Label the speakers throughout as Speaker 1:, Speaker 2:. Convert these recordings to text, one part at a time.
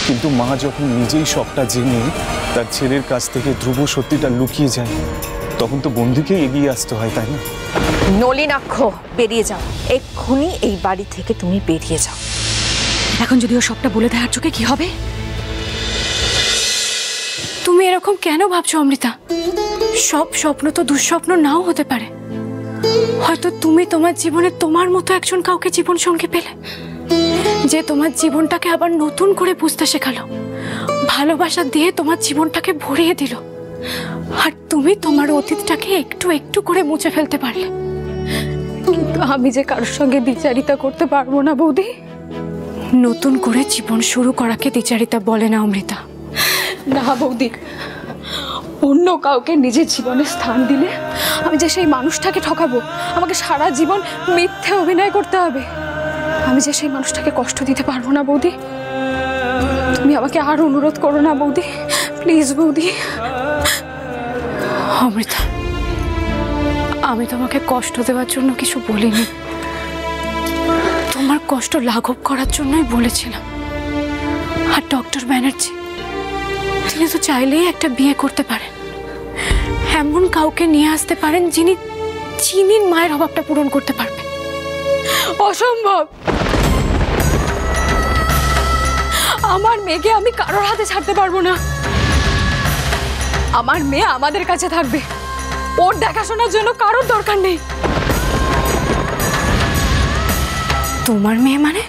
Speaker 1: কিন্তু মা যখন নিজেই সবটা জেনে তার ছেলের কাছ থেকে ধ্রুব সত্যিটা লুকিয়ে যায়, তখন তো বন্ধুকে এগিয়ে আসতে হয়, তাই না?
Speaker 2: নলিনাক্ষ, বেরিয়ে যাও এক্ষুনি, এই বাড়ি থেকে তুমি বেরিয়ে যাও।
Speaker 3: এখন যদি ও সবটা বলে দেয় আর চোখে কি হবে? তুমি এরকম কেন ভাবছো অমৃতা? সব স্বপ্ন তো দুঃস্বপ্ন নাও হতে পারে। হয়তো তুমি তোমার জীবনে তোমার মতো একজন কাউকে জীবন সঙ্গী পেলে, যে তোমার জীবনটাকে আবার নতুন করে বুঝতে শেখালো, ভালোবাসা দিয়ে তোমার জীবনটাকে ভরিয়ে দিল। আর তুমি তোমার অতীতটাকে একটু একটু করে মুছে ফেলতে পারলে। কিন্তু আমি যে কারোর সঙ্গে দ্বিচারিতা করতে পারবো না বৌদি। নতুন করে জীবন শুরু করাকে দ্বিচারিতা বলে না অমৃতা।
Speaker 4: না বৌদি, অন্য কাউকে নিজের জীবনে স্থান দিলে আমি যে সেই মানুষটাকে ঠকাবো, আমাকে সারা জীবন মিথ্যে অভিনয় করতে হবে। আমি যে সেই মানুষটাকে কষ্ট দিতে পারবো না বৌদি। তুমি আমাকে আর অনুরোধ করো না বৌদি, প্লিজ বৌদি।
Speaker 3: অমৃতা, আমি তোমাকে কষ্ট দেওয়ার জন্য কিছু বলিনি, তোমার কষ্ট লাঘব করার জন্যই বলেছিলাম। আর ডক্টর ব্যানার্জি, তিনি তো চাইলেই একটা বিয়ে করতে পারেন, এমন কাউকে নিয়ে আসতে পারেন যিনি চিনির মায়ের অভাবটা পূরণ করতে পারবে।
Speaker 4: অসম্ভব। আমার মেয়েকে আমি কারোর হাতে ছাড়তে পারবো না। আমার মেয়ে আমাদের কাছে থাকবে, ওর দেখাশোনার জন্য কারোর দরকার নেই।
Speaker 3: তোমার মেয়ে মানে?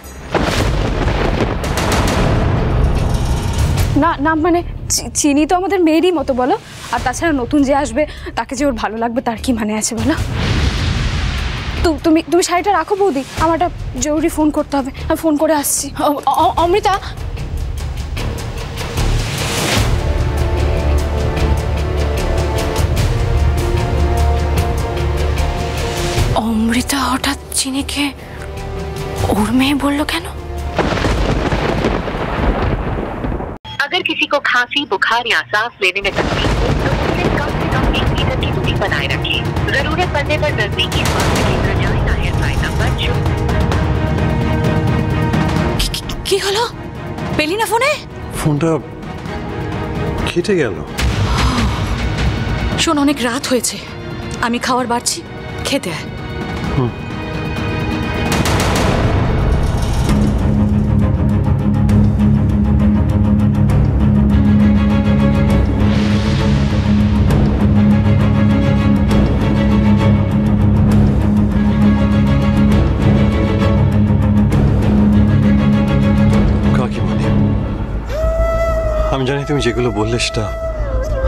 Speaker 4: না না, মানে চিনি তো আমাদের মেয়েরই মতো, বলো। আর তাছাড়া নতুন যে আসবে তাকে যে ওর ভালো লাগবে তার কি মানে আছে বলো? তুমি তুমি শাড়িটা রাখো বৌদি, আমার একটা জরুরি ফোন করতে হবে, আমি ফোন করে আসছি। অমৃতা,
Speaker 3: অমৃতা হঠাৎ চিনিকে ওর মেয়ে বললো কেন?
Speaker 5: अगर किसी को खांसी, बुखार या सांस लेने में तकलीफ हो तो उससे कम 1 मीटर की दूरी बनाए रखें। जरूरत पड़ने पर नजदीकी स्वास्थ्य केंद्र जाएं। आईएसआई नंबर जो
Speaker 3: কি হলো? পেলি না ফোনে?
Speaker 6: ফোনটা কেটে গেল।
Speaker 3: শোন, অনেক রাত হয়েছে, আমি খাবার বাড়ছি, খেতে আয়।
Speaker 6: আমি জানি তুমি যেগুলো বললে সেটা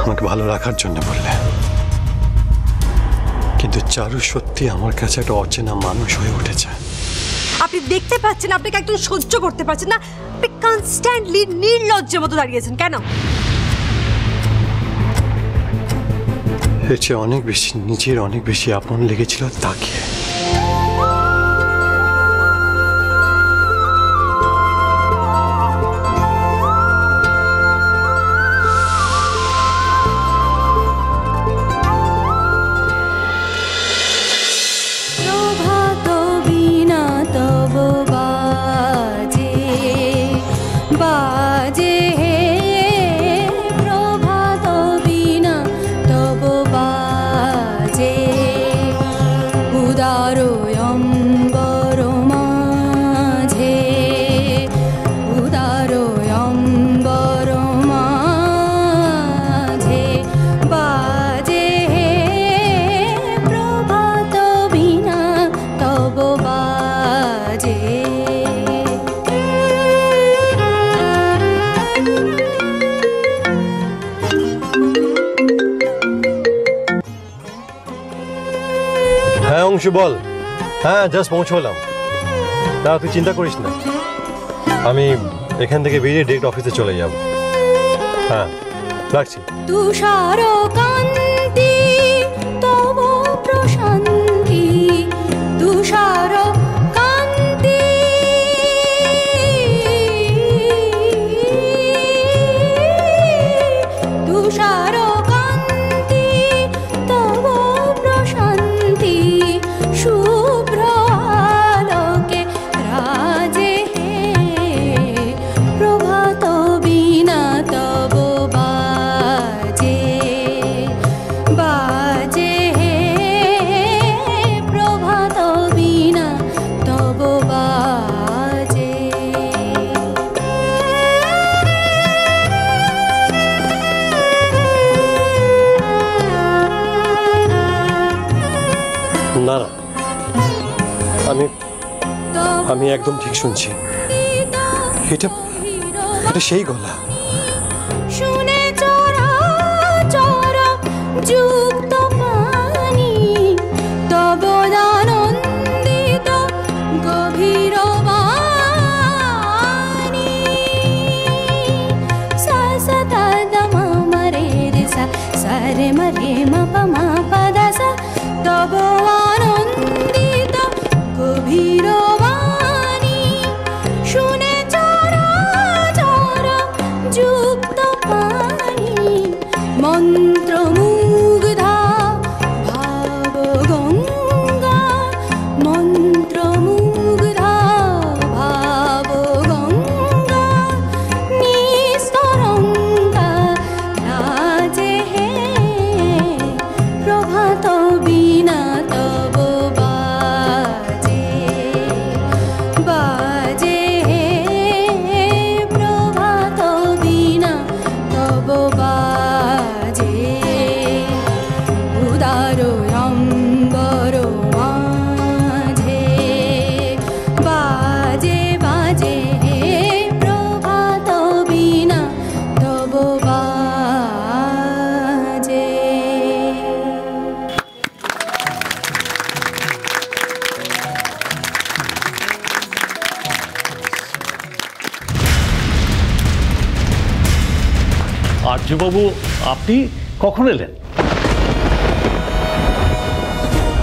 Speaker 6: আমাকে ভালো রাখার জন্য বললে, কিন্তু চারু সত্যি আমার কাছে একটা অচেনা মানুষ হয়ে উঠেছে।
Speaker 7: আপনি দেখতে পাচ্ছেন, আপনাকে একদম সহ্য করতে পারছেন না, আপনি কনস্ট্যান্টলি নির্লজ্জের মতো দাঁড়িয়েছেন কেন?
Speaker 6: এর চেয়ে অনেক বেশি নিজের অনেক বেশি আপন লেগেছিল তাকে। বল। হ্যাঁ, জাস্ট পৌঁছলাম। না তুই চিন্তা করিস না, আমি এখান থেকে বেরিয়ে ডিরেক্ট অফিসে চলে যাব। হ্যাঁ, রাখছি।
Speaker 8: তুষার কান্তি তব প্রশান্তি, তুষার কান্তি তুষার কান্তি তব প্রশান্তি, শুভ্র আলোকে রাজে হে প্রভাত
Speaker 6: আমি একদম ঠিক শুনছি, এটা এটা সেই গলা।
Speaker 8: শুনে চরা চরা যুক্ত পানি তব আনন্দিত গভীর বাণী। সা সা তা দা মা মা রে রে সা সা রে মা রে মা পা মা পা দা সা তব আনন্দিত গভীর বাণী। শুনে চরা চরা যুক্ত পানি মন্ত্রমুগ্ধা ভাব গঙ্গা। মন্ত্রমুগ্ধা ভাব গঙ্গা নিস্তরঙ্গা রাজে হে প্রভাত বিনা তব বাজে বাজে হে প্রভাত বিনা তব বাজে। উদার অম্বর মাঝে বাজে বাজে হে প্রভাত বিনা তব বাজে।
Speaker 9: আর্যবাবু, আপনি কখন এলেন?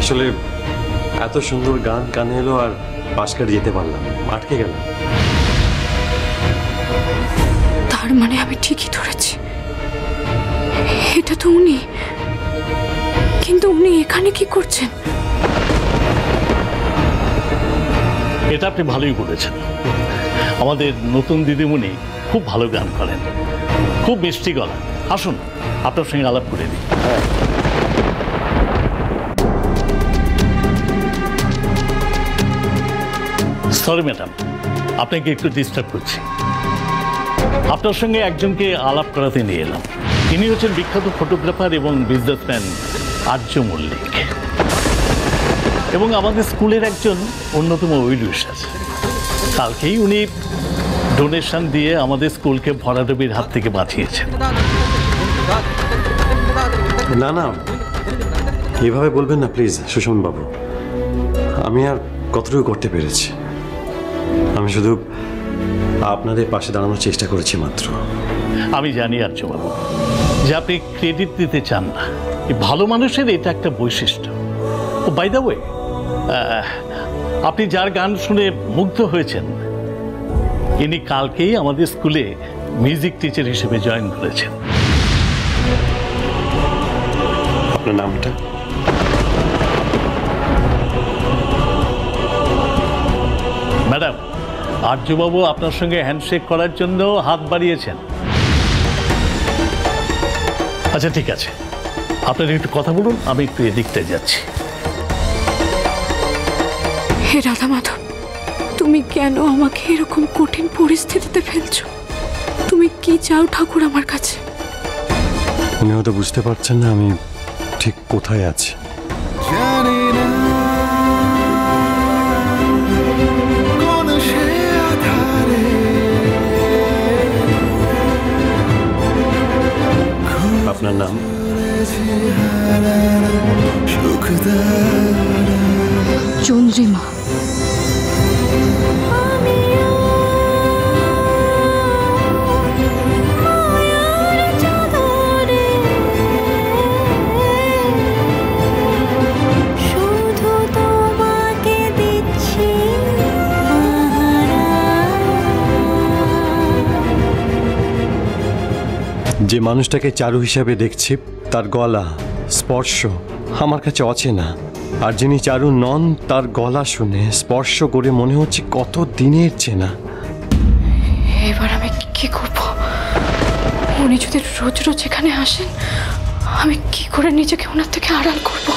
Speaker 6: আসলে এত সুন্দর গান কানে এলো আর পাশ কাটিয়ে যেতে পারলাম, আটকে গেলাম।
Speaker 3: তার মানে আমি ঠিকই ধরেছি, এটা তো উনি। কিন্তু উনি এখানে কি করছেন?
Speaker 9: এটা আপনি ভালোই বলেছেন। আমাদের নতুন দিদিমণি খুব ভালো গান করেন, খুব মিষ্টি গলা। আসুন আপনার সঙ্গে আলাপ করে দিই। সরি ম্যাডাম, আপনাকে একটু ডিস্টার্ব করছি। আপনার সঙ্গে একজনকে আলাপ করাতে নিয়ে এলাম। ইনি হচ্ছেন বিখ্যাত ফটোগ্রাফার এবং বিজনেসম্যান আর্য মল্লিক, এবং আমাদের স্কুলের একজন অন্যতম ওয়েল উইশার। কালকেই উনি ডোনেশন দিয়ে আমাদের স্কুলকে ভরাডুবির হাত থেকে বাঁচিয়েছেন।
Speaker 6: না না, এভাবে বলবেন না প্লিজ সুষমন বাবু। আমি আর কতটুকু করতে পেরেছি? আমি শুধু আপনাদের পাশে দাঁড়ানোর চেষ্টা করেছি মাত্র।
Speaker 9: আমি জানি আর্যবাবু যে আপনি ক্রেডিট দিতে চান না। এই ভালো মানুষের এটা একটা বৈশিষ্ট্য। ও বাই দ্য ওয়ে, আপনি যার গান শুনে মুগ্ধ হয়েছেন, ইনি কালকেই আমাদের স্কুলে মিউজিক টিচার হিসেবে জয়েন করেছেন।
Speaker 6: আপনার নামটা?
Speaker 9: ম্যাডাম, আর্যবাবু আপনার সঙ্গে হ্যান্ডশেক করার জন্য হাত বাড়িয়েছেন। আচ্ছা ঠিক আছে, আপনারা একটু কথা বলুন, আমি একটু এদিকটায় যাচ্ছি।
Speaker 3: হে রাধা মাধব, তুমি কেন আমাকে এরকম কঠিন পরিস্থিতিতে ফেলছো? তুমি কি চাও ঠাকুর আমার কাছে?
Speaker 6: উনি হয়তো বুঝতে পারছেন না আমি ঠিক কোথায় আছি। আপনার নাম?
Speaker 3: চন্দ্রিমা।
Speaker 6: যে মানুষটাকে চারু হিসাবে দেখছি তার গলা স্পর্শ আমার কাছে অচেনা, আর যিনি চারু নন তার গলা শুনে স্পর্শ করে মনে হচ্ছে কত দিনের চেনা।
Speaker 3: এবার আমি কি করব? উনি যদি রোজ রোজ এখানে আসেন, আমি কি করে নিজেকে ওনার থেকে আড়াল করব?